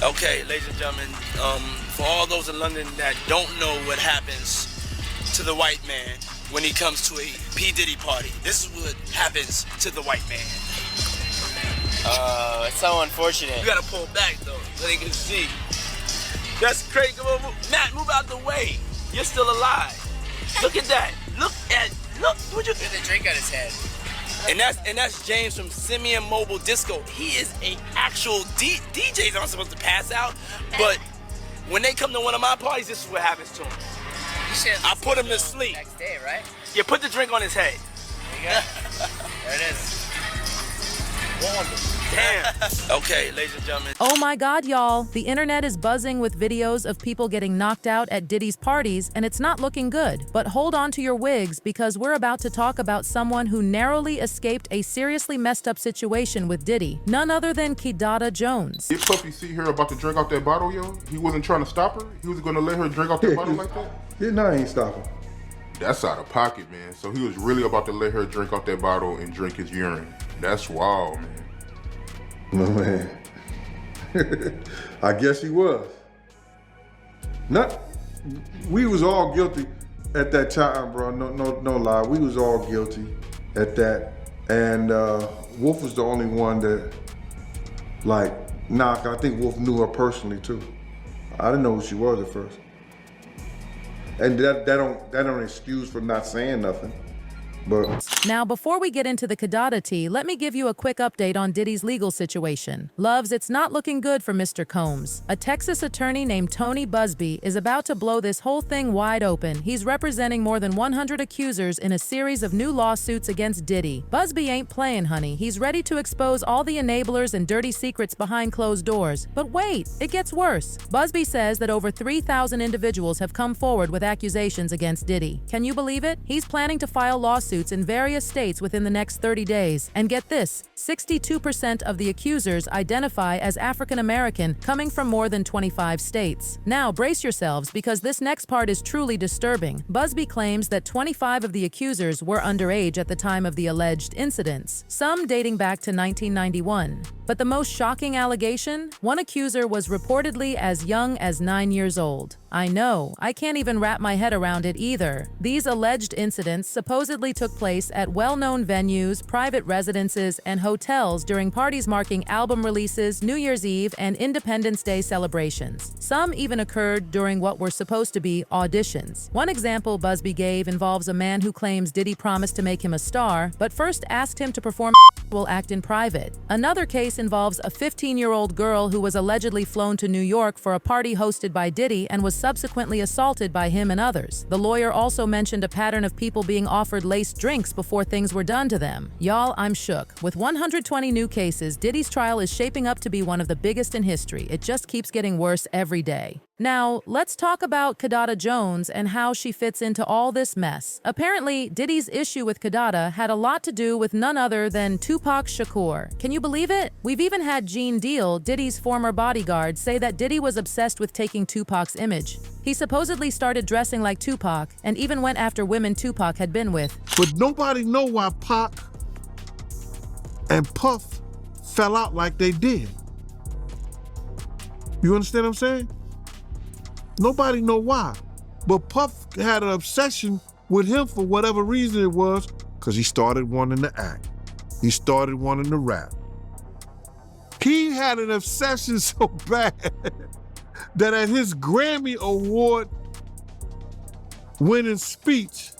Okay, ladies and gentlemen, for all those in London that don't know what happens to the white man when he comes to a P. Diddy party, this is what happens to the white man. It's so unfortunate. You gotta pull back though, so they can see. That's crazy. Matt, move out the way. You're still alive. Look at that. Look, what you... There's a drink on his head. And that's James from Simeon Mobile Disco. He is an actual DJs aren't supposed to pass out, but when they come to one of my parties, this is what happens to him. I put him to sleep. Next day, right? You put the drink on his head. There you go. There it is. Damn. Okay, ladies and gentlemen. Oh my God, y'all. The internet is buzzing with videos of people getting knocked out at Diddy's parties, and it's not looking good. But hold on to your wigs, because we're about to talk about someone who narrowly escaped a seriously messed up situation with Diddy. None other than Kidada Jones. This puppy see her about to drink out that bottle, yo. He wasn't trying to stop her. He was gonna let her drink out that bottle like that. Yeah, no, I ain't stopping. That's out of pocket, man. So he was really about to let her drink out that bottle and drink his urine. That's wild, man. No, man. I guess he was. We was all guilty at that time, bro. No lie. We was all guilty at that. And Wolf was the only one that, like, I think Wolf knew her personally too. I didn't know who she was at first. And that don't excuse for not saying nothing. But now, before we get into the Kidada tea, let me give you a quick update on Diddy's legal situation. Loves, it's not looking good for Mr. Combs. A Texas attorney named Tony Buzbee is about to blow this whole thing wide open. He's representing more than 100 accusers in a series of new lawsuits against Diddy. Buzbee ain't playing, honey. He's ready to expose all the enablers and dirty secrets behind closed doors. But wait, it gets worse. Buzbee says that over 3,000 individuals have come forward with accusations against Diddy. Can you believe it? He's planning to file lawsuits in various states within the next 30 days. And get this, 62% of the accusers identify as African American, coming from more than 25 states. Now, brace yourselves, because this next part is truly disturbing. Buzbee claims that 25 of the accusers were underage at the time of the alleged incidents, some dating back to 1991. But the most shocking allegation? One accuser was reportedly as young as 9 years old. I know, I can't even wrap my head around it either. These alleged incidents supposedly took place at well-known venues, private residences, and hotels during parties marking album releases, New Year's Eve, and Independence Day celebrations. Some even occurred during what were supposed to be auditions. One example Buzbee gave involves a man who claims Diddy promised to make him a star, but first asked him to perform will act in private. Another case involves a 15-year-old girl who was allegedly flown to New York for a party hosted by Diddy and was subsequently assaulted by him and others. The lawyer also mentioned a pattern of people being offered laced drinks before things were done to them. Y'all, I'm shook. With 120 new cases, Diddy's trial is shaping up to be one of the biggest in history. It just keeps getting worse every day. Now, let's talk about Kidada Jones and how she fits into all this mess. Apparently, Diddy's issue with Kidada had a lot to do with none other than Tupac Shakur. Can you believe it? We've even had Gene Deal, Diddy's former bodyguard, say that Diddy was obsessed with taking Tupac's image. He supposedly started dressing like Tupac and even went after women Tupac had been with. But nobody know why Pac and Puff fell out like they did. You understand what I'm saying? Nobody know why. But Puff had an obsession with him for whatever reason it was, because he started wanting to act. He started wanting to rap. He had an obsession so bad that at his Grammy Award winning speech,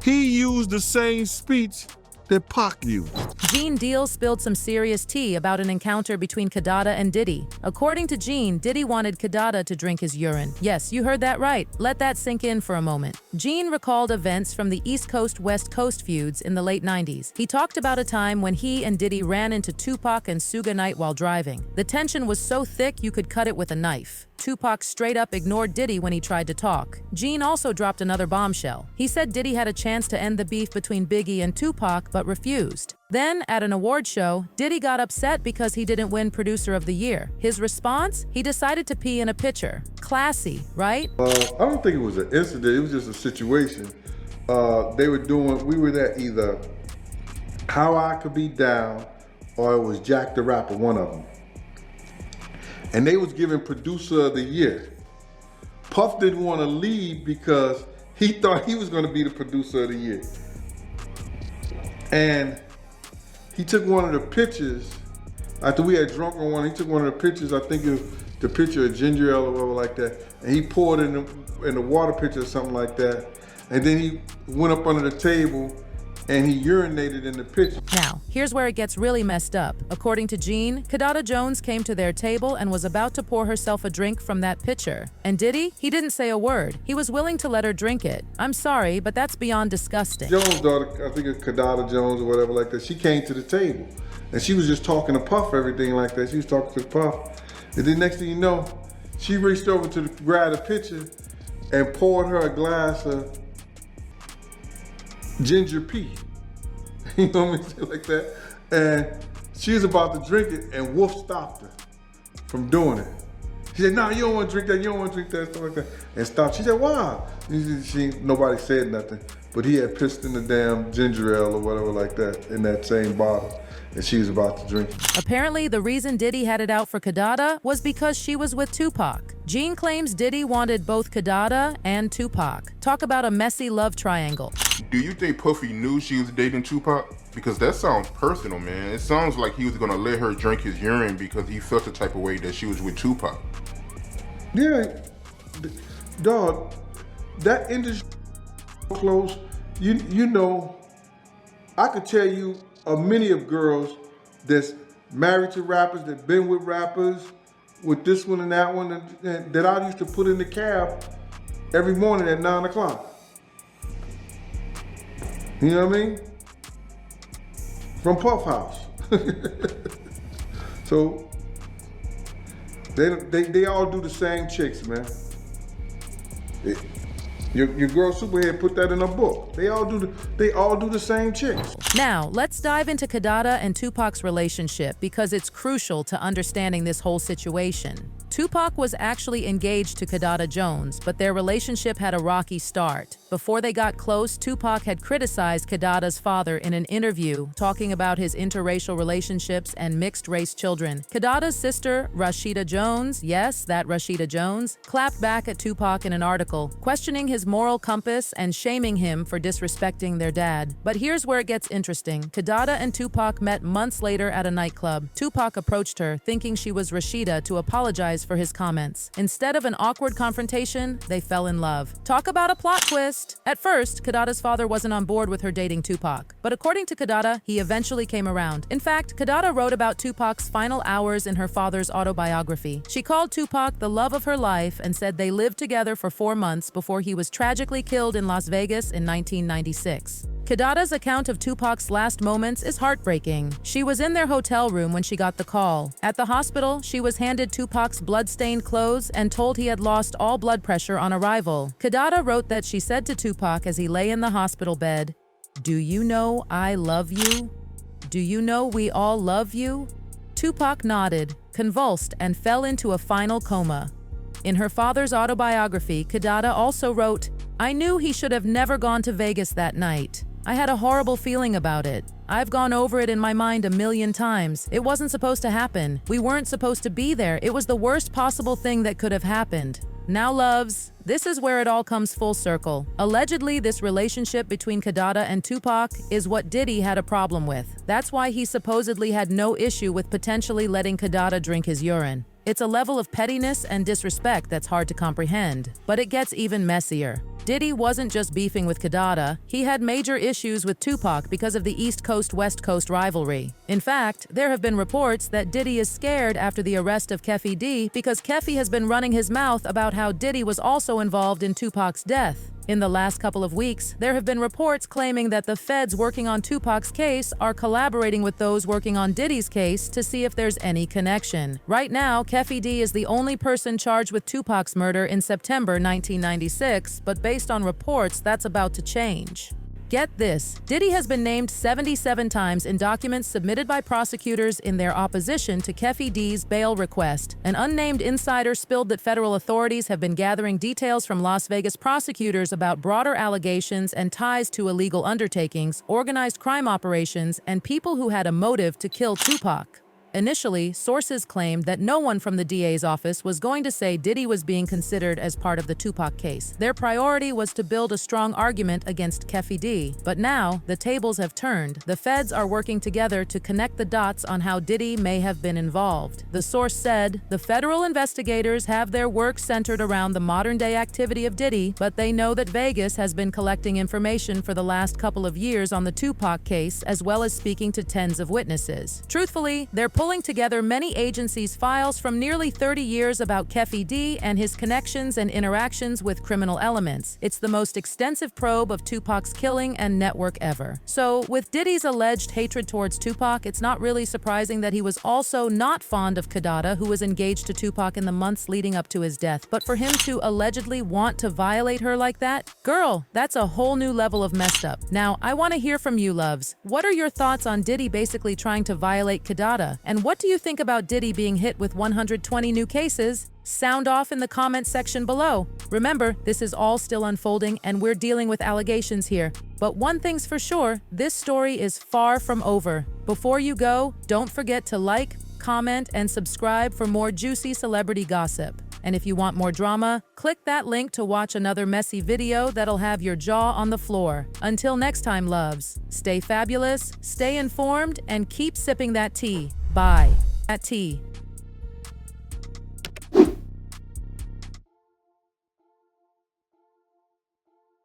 he used the same speech that Pac used. Gene Deal spilled some serious tea about an encounter between Kidada and Diddy. According to Gene, Diddy wanted Kidada to drink his urine. Yes, you heard that right. Let that sink in for a moment. Gene recalled events from the East Coast-West Coast feuds in the late 90s. He talked about a time when he and Diddy ran into Tupac and Suge Knight while driving. The tension was so thick you could cut it with a knife. Tupac straight up ignored Diddy when he tried to talk. Gene also dropped another bombshell. He said Diddy had a chance to end the beef between Biggie and Tupac, but refused. Then, at an award show, Diddy got upset because he didn't win Producer of the Year. His response? He decided to pee in a pitcher. Classy, right? I don't think it was an incident, it was just a situation. We were at either How I Could Be Down or it was Jack the Rapper, one of them. and they was giving producer of the year. Puff didn't want to leave because he thought he was going to be the producer of the year. And he took one of the pictures, after we had drunk on one, he took one of the pictures, I think it was the picture of ginger ale or whatever like that, and he poured it in the water pitcher or something like that. And then he went up under the table and he urinated in the pitcher. Now, here's where it gets really messed up. According to Gene, Kidada Jones came to their table and was about to pour herself a drink from that pitcher. And Diddy? He didn't say a word. He was willing to let her drink it. I'm sorry, but that's beyond disgusting. Jones' daughter, I think it's Kidada Jones or whatever like that, she came to the table. And she was just talking to Puff, everything like that. She was talking to Puff. And then next thing you know, she reached over to grab the pitcher and poured her a glass of ginger pea. You know what I mean? Like that. And she was about to drink it and Wolf stopped her from doing it. She said, no, you don't want to drink that, you don't want to drink that, stuff like that. And stopped. She said, why? Nobody said nothing, but he had pissed in the damn ginger ale or whatever like that in that same bottle. And she was about to drink it. Apparently, the reason Diddy had it out for Kidada was because she was with Tupac. Gene claims Diddy wanted both Kidada and Tupac. Talk about a messy love triangle. Do you think Puffy knew she was dating Tupac? Because that sounds personal, man. It sounds like he was gonna let her drink his urine because he felt the type of way that she was with Tupac. Yeah, dog, that industry close, you know, I could tell you many of girls that's married to rappers, that been with rappers, with this one and that one, that I used to put in the cab every morning at 9 o'clock. You know what I mean? From Puff House. So they all do the same chicks, man. Your girl Superhead put that in a book. They all do the same chicks. Now, let's dive into Kidada and Tupac's relationship because it's crucial to understanding this whole situation. Tupac was actually engaged to Kidada Jones, but their relationship had a rocky start. Before they got close, Tupac had criticized Kidada's father in an interview, talking about his interracial relationships and mixed-race children. Kidada's sister, Rashida Jones, yes, that Rashida Jones, clapped back at Tupac in an article, questioning his moral compass and shaming him for disrespecting their dad. But here's where it gets interesting. Kidada and Tupac met months later at a nightclub. Tupac approached her, thinking she was Rashida, to apologize for his comments. Instead of an awkward confrontation, they fell in love. Talk about a plot twist! At first, Kidada's father wasn't on board with her dating Tupac, but according to Kidada, he eventually came around. In fact, Kidada wrote about Tupac's final hours in her father's autobiography. She called Tupac the love of her life and said they lived together for 4 months before he was tragically killed in Las Vegas in 1996. Kidada's account of Tupac's last moments is heartbreaking. She was in their hotel room when she got the call. At the hospital, she was handed Tupac's blood-stained clothes and told he had lost all blood pressure on arrival. Kidada wrote that she said to Tupac as he lay in the hospital bed, "Do you know I love you? Do you know we all love you?" Tupac nodded, convulsed, and fell into a final coma. In her father's autobiography, Kidada also wrote, "I knew he should have never gone to Vegas that night. I had a horrible feeling about it. I've gone over it in my mind a million times. It wasn't supposed to happen. We weren't supposed to be there. It was the worst possible thing that could have happened." Now, loves, this is where it all comes full circle. Allegedly, this relationship between Kidada and Tupac is what Diddy had a problem with. That's why he supposedly had no issue with potentially letting Kidada drink his urine. It's a level of pettiness and disrespect that's hard to comprehend, but it gets even messier. Diddy wasn't just beefing with Kidada, he had major issues with Tupac because of the East Coast-West Coast rivalry. In fact, there have been reports that Diddy is scared after the arrest of Keffe D because Keffe has been running his mouth about how Diddy was also involved in Tupac's death. In the last couple of weeks, there have been reports claiming that the feds working on Tupac's case are collaborating with those working on Diddy's case to see if there's any connection. Right now, Keffe D is the only person charged with Tupac's murder in September 1996, but based on reports, that's about to change. Get this, Diddy has been named 77 times in documents submitted by prosecutors in their opposition to Keffe D's bail request. An unnamed insider spilled that federal authorities have been gathering details from Las Vegas prosecutors about broader allegations and ties to illegal undertakings, organized crime operations, and people who had a motive to kill Tupac. Initially, sources claimed that no one from the DA's office was going to say Diddy was being considered as part of the Tupac case. Their priority was to build a strong argument against Keffe D. But now, the tables have turned. The feds are working together to connect the dots on how Diddy may have been involved. The source said, the federal investigators have their work centered around the modern-day activity of Diddy, but they know that Vegas has been collecting information for the last couple of years on the Tupac case, as well as speaking to tens of witnesses. Truthfully, they're pulling together many agencies' files from nearly 30 years about Keffe D and his connections and interactions with criminal elements. It's the most extensive probe of Tupac's killing and network ever. So, with Diddy's alleged hatred towards Tupac, it's not really surprising that he was also not fond of Kidada, who was engaged to Tupac in the months leading up to his death. But for him to allegedly want to violate her like that? Girl, that's a whole new level of messed up. Now, I want to hear from you, loves. What are your thoughts on Diddy basically trying to violate Kidada? And what do you think about Diddy being hit with 120 new cases? Sound off in the comment section below. Remember, this is all still unfolding and we're dealing with allegations here. But one thing's for sure, this story is far from over. Before you go, don't forget to like, comment, and subscribe for more juicy celebrity gossip. And if you want more drama, click that link to watch another messy video that'll have your jaw on the floor. Until next time, loves, stay fabulous, stay informed, and keep sipping that tea. Bye. At tea.